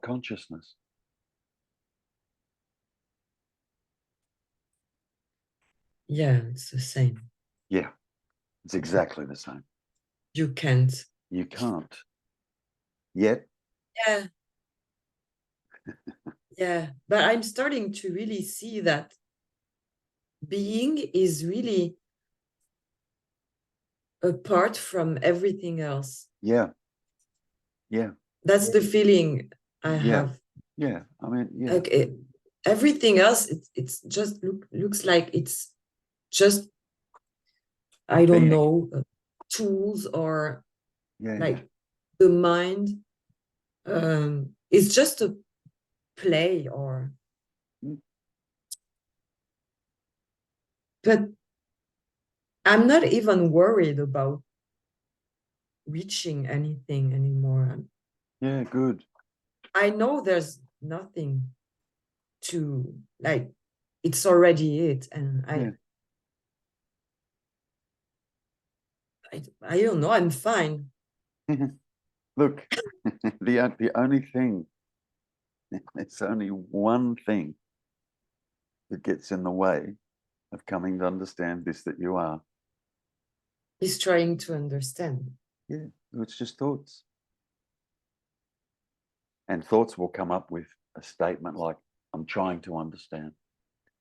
consciousness. Yeah, it's the same. Yeah, it's exactly the same. You can't. You can't. Yet. Yeah. Yeah, but I'm starting to really see that being is really apart from everything else. Yeah. Yeah. That's the feeling I have. Yeah. I mean, yeah. Like everything else, it's just looks like it's just, I don't know, tools or like the mind. It's just a play or. But I'm not even worried about reaching anything anymore. Yeah, good. I know there's nothing to, like, it's already it. And I don't know, I'm fine. Look, the only thing, it's only one thing that gets in the way of coming to understand this, that you are. He's trying to understand. Yeah, it's just thoughts. And thoughts will come up with a statement like, I'm trying to understand.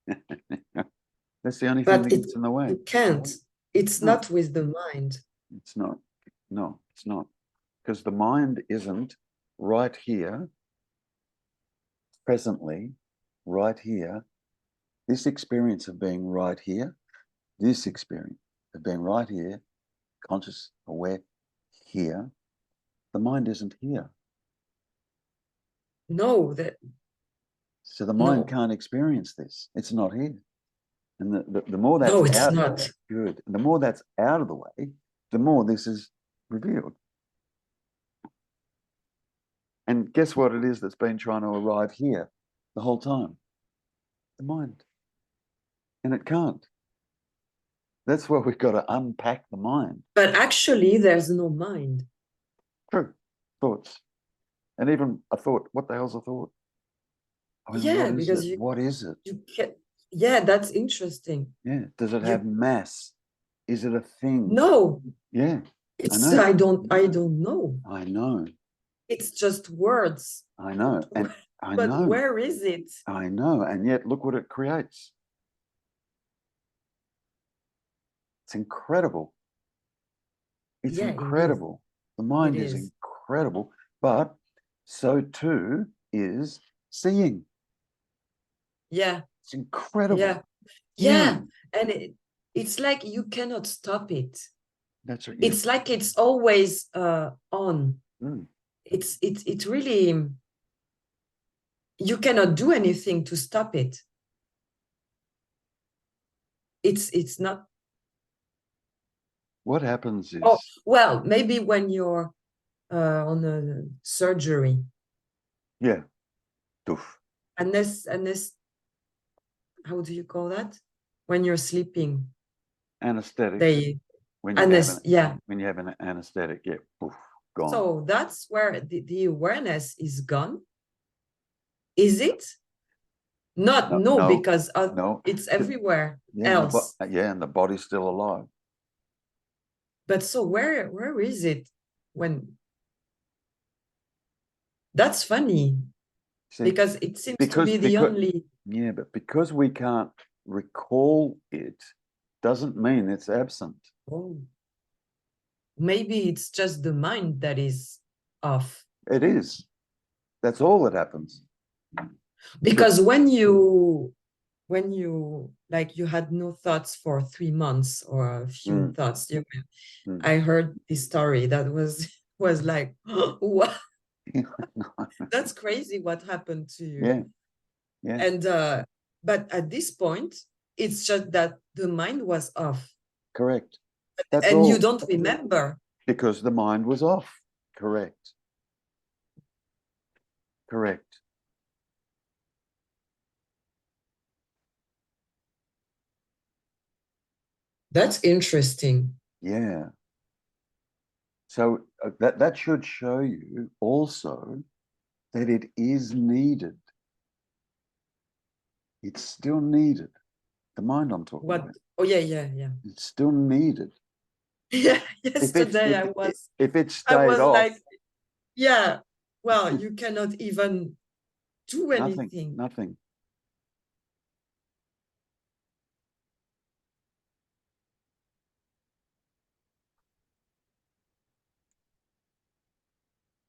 That's the only thing that gets in the way. It can't. It's not with the mind. It's not. No, it's not. Because the mind isn't right here, presently, right here. This experience of being right here, this experience of being right here, conscious, aware, here, the mind isn't here. No, so the mind can't experience this. It's not here. And the more that's no, it's out, not. Good. The more that's out of the way, the more this is revealed. And guess what it is that's been trying to arrive here the whole time? The mind. And it can't. That's why we've got to unpack the mind. But actually, there's no mind. True. Thoughts. And even a thought. What the hell's a thought? I mean, Yeah, because what is it? You can, yeah, that's interesting. Yeah. Does it have mass? Is it a thing? No. Yeah. I don't know. I know. It's just words. I know. And but where is it? I know. And yet look what it creates. It's incredible. It's incredible. The mind is incredible, but so too is seeing. Yeah. It's incredible. Yeah. Yeah. And it's like you cannot stop it. That's right. It's like it's always on. It's really, you cannot do anything to stop it. It's not. What happens is, oh, well, maybe when you're on a surgery. Yeah. Unless, how do you call that? When you're sleeping. Anesthetic. When you have an anesthetic, gone. So that's where the awareness is gone. Is it? No, because it's everywhere else. And the body's still alive. But so where is it when? That's funny. See, because it seems to be the only. Yeah, but because we can't recall it, doesn't mean it's absent. Oh. Maybe it's just the mind that is off. It is. That's all that happens. Because when you like you had no thoughts for 3 months or a few thoughts, I heard this story that was like, what? That's crazy what happened to you. Yeah. And but at this point, it's just that the mind was off. Correct. And you don't remember. Because the mind was off. Correct. Correct. That's interesting. Yeah. So that should show you also that it is needed. It's still needed. The mind I'm talking about. Oh, yeah. It's still needed. Yeah, yesterday if it stayed off, like, yeah, well, you cannot even do anything. Nothing.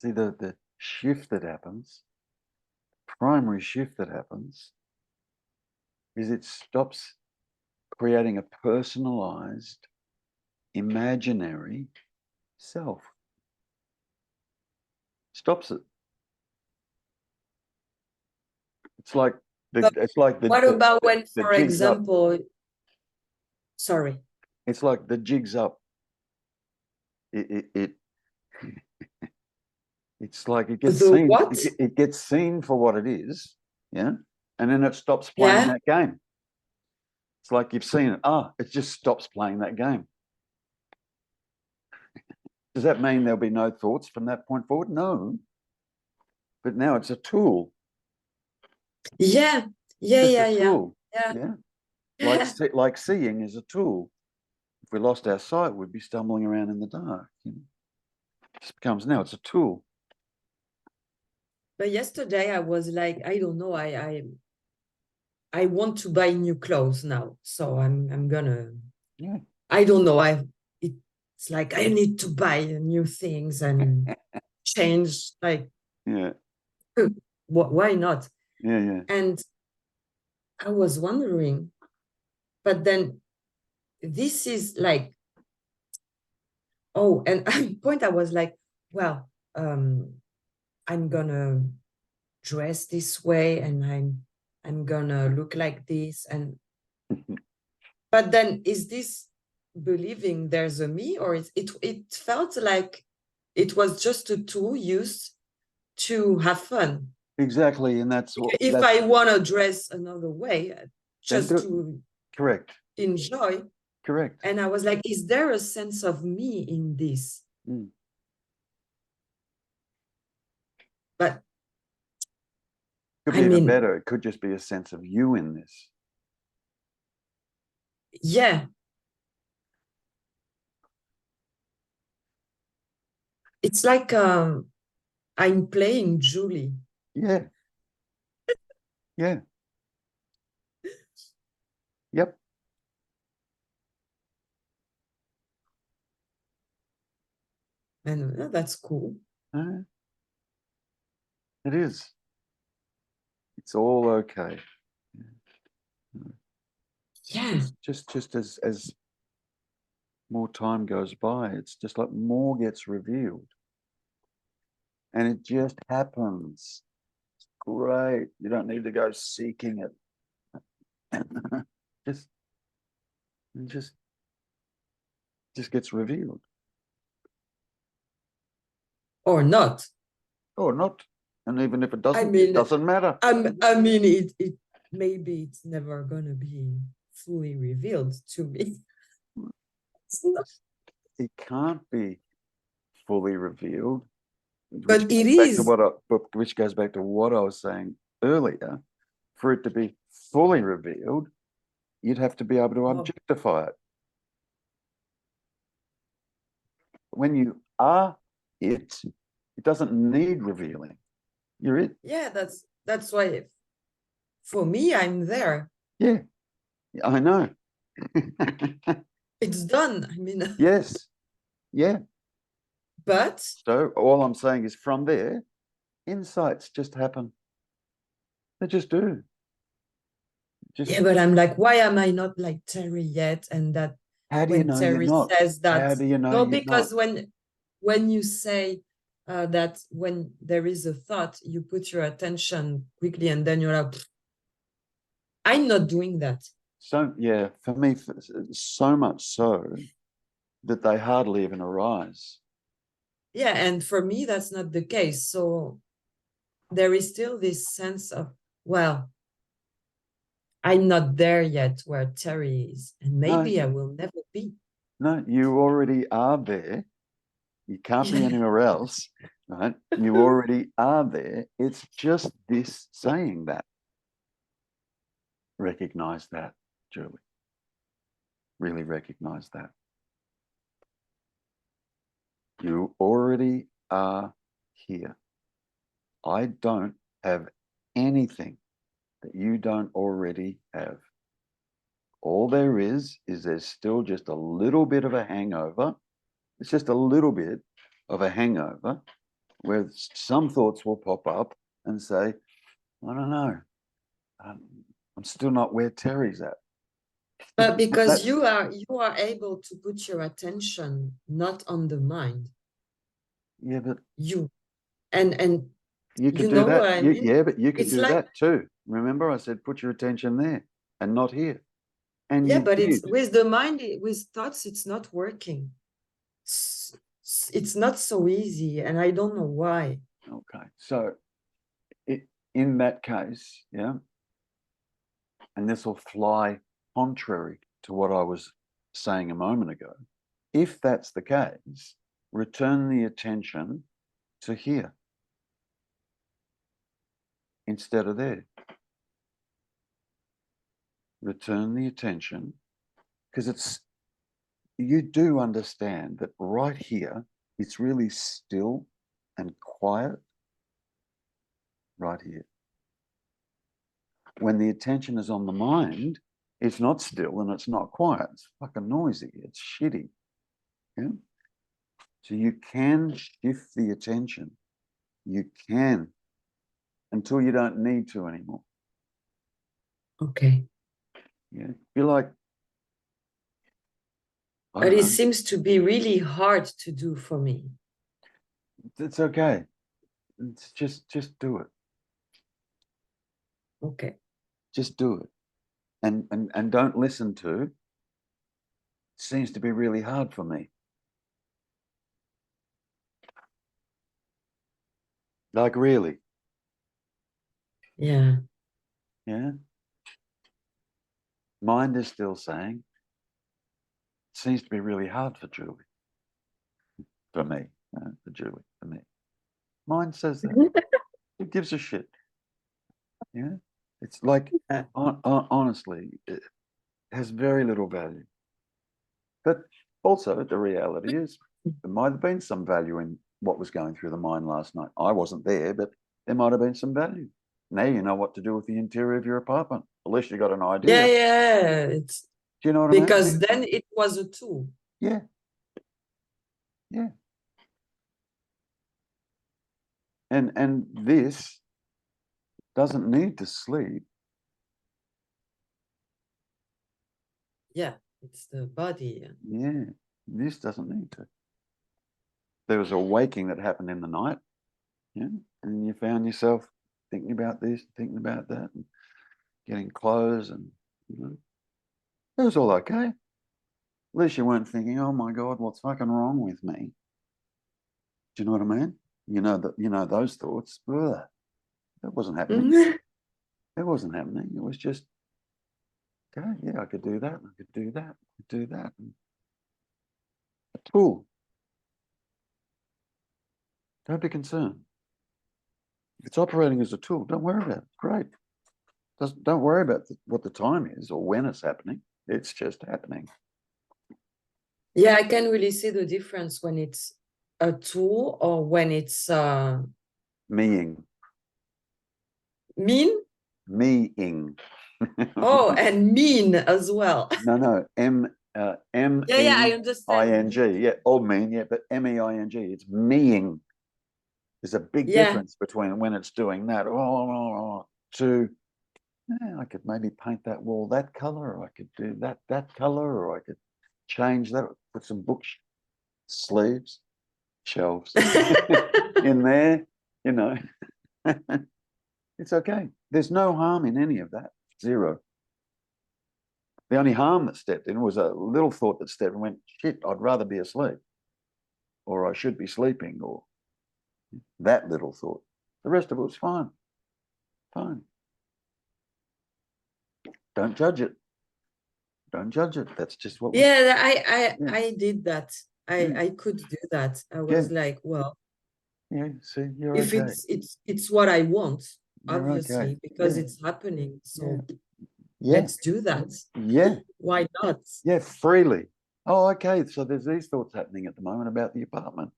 See, the shift that happens, primary shift that happens, is it stops creating a personalized, imaginary self. Stops it. It's like what about when, for example, sorry. It's like the jig's up. It's like it gets seen. What? It gets seen for what it is, yeah, and then it stops playing that game. It's like you've seen it. It just stops playing that game. Does that mean there'll be no thoughts from that point forward? No. But now it's a tool. Yeah. Like seeing is a tool. If we lost our sight, we'd be stumbling around in the dark. You know? It just becomes now it's a tool. But yesterday I was like, I don't know, I want to buy new clothes now, so I'm gonna. Yeah. I don't know. It's like I need to buy new things and change. Like, yeah. Why not? Yeah. And I was wondering, but then this is like, and at one point I was like, well, I'm gonna dress this way, and I'm gonna look like this, and but then is this believing there's a me, or it felt like it was just a tool used to have fun? Exactly, and that's what. If I want to dress another way, just to correct enjoy. Correct. And I was like, is there a sense of me in this? But could be even better. It could just be a sense of you in this. Yeah. It's like I'm playing Julie. Yeah. Yeah. Yep. And that's cool. It is. It's all okay. Yeah. Just as more time goes by, it's just like more gets revealed. And it just happens. It's great. You don't need to go seeking it. just gets revealed. Or not. Or not. And even if it doesn't, it doesn't matter. I mean, it maybe it's never gonna be fully revealed to me. It can't be fully revealed. But it is. Which goes back to what I was saying earlier. For it to be fully revealed, you'd have to be able to objectify it. When you are it doesn't need revealing. You're it. Yeah, that's why for me, I'm there. Yeah, I know. It's done. I mean, yes. Yeah. But so all I'm saying is from there, insights just happen. They just do. Yeah, but I'm like, why am I not like Terry yet? And that how do you know Terry you're not? says that, how do you know? No, because when you say that when there is a thought, you put your attention quickly, and then you're like, I'm not doing that. So yeah, for me, so much so that they hardly even arise. Yeah, and for me, that's not the case. So there is still this sense of, well, I'm not there yet where Terry is, and maybe I will never be. No, you already are there. You can't be anywhere else. right? You already are there. It's just this saying that. Recognize that, Julie. Really recognize that. You already are here. I don't have anything that you don't already have. All there is there's still just a little bit of a hangover. It's just a little bit of a hangover where some thoughts will pop up and say, I don't know, I'm still not where Terry's at. But because you are able to put your attention not on the mind. Yeah, but you and you could you do know that. what I mean? Yeah, but you could It's do like, that too. Remember, I said put your attention there and not here. And yeah, you but it's did. with the mind, with thoughts, it's not working. It's not so easy, and I don't know why. Okay, so in that case, yeah, and this will fly contrary to what I was saying a moment ago. If that's the case, return the attention to here instead of there. Return the attention, because you do understand that right here, it's really still and quiet right here. When the attention is on the mind, it's not still and it's not quiet. It's fucking noisy. It's shitty. Yeah? So you can shift the attention. You can, until you don't need to anymore. Okay. Yeah. You're like, But it seems to be really hard to do for me. It's okay. It's just do it. Okay. Just do it. And don't listen to, it seems to be really hard for me. Like, really? Yeah. Yeah. Mind is still saying, it seems to be really hard for Julie. For me. For Julie. For me. Mind says that. It gives a shit. Yeah. It's like, honestly, it has very little value. But also, the reality is, there might have been some value in what was going through the mind last night. I wasn't there, but there might have been some value. Now you know what to do with the interior of your apartment. At least you got an idea. Yeah. It's Do you know what I mean? because then it was a tool. Yeah. Yeah. And this doesn't need to sleep. Yeah. It's the body. Yeah. This doesn't need to. There was a waking that happened in the night. Yeah. And you found yourself thinking about this, thinking about that, and getting clothes, and it was all okay. At least you weren't thinking, oh my God, what's fucking wrong with me? Do you know what I mean? You know those thoughts. Ugh, that wasn't happening. It wasn't happening. It was just, okay, yeah, I could do that. I could do that. I could do that. A tool. Don't be concerned. If it's operating as a tool, don't worry about it. Great. Don't worry about what the time is or when it's happening. It's just happening. Yeah, I can really see the difference when it's a tool or when it's Meing. mean. Meing. Oh, and mean as well. No. Yeah, I understand. MEING. Yeah, or mean, yeah, but MEING. It's meing. There's a big difference between when it's doing that to, yeah, I could maybe paint that wall that color, or I could do that color, or I could change that, put some book sleeves, shelves in there, you know. It's okay. There's no harm in any of that. Zero. The only harm that stepped in was a little thought that stepped in and went, shit, I'd rather be asleep, or I should be sleeping, or that little thought. The rest of it was fine. Fine. Don't judge it. Don't judge it. That's just what. I did that. I could do that. I was like, well, Yeah, see, you're If okay. it's what I want, You're obviously, okay. because Yeah. it's happening. So Yeah. let's do that. Yeah. Why not? Yeah. Freely. Oh, okay. So there's these thoughts happening at the moment about the apartment.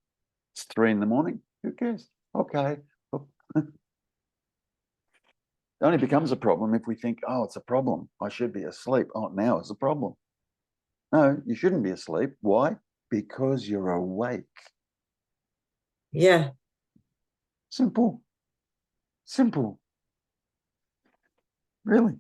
It's 3 a.m. Who cares? Okay. It only becomes a problem if we think, oh, it's a problem. I should be asleep. Oh, now it's a problem. No, you shouldn't be asleep. Why? Because you're awake. Yeah. Simple. Simple. Really.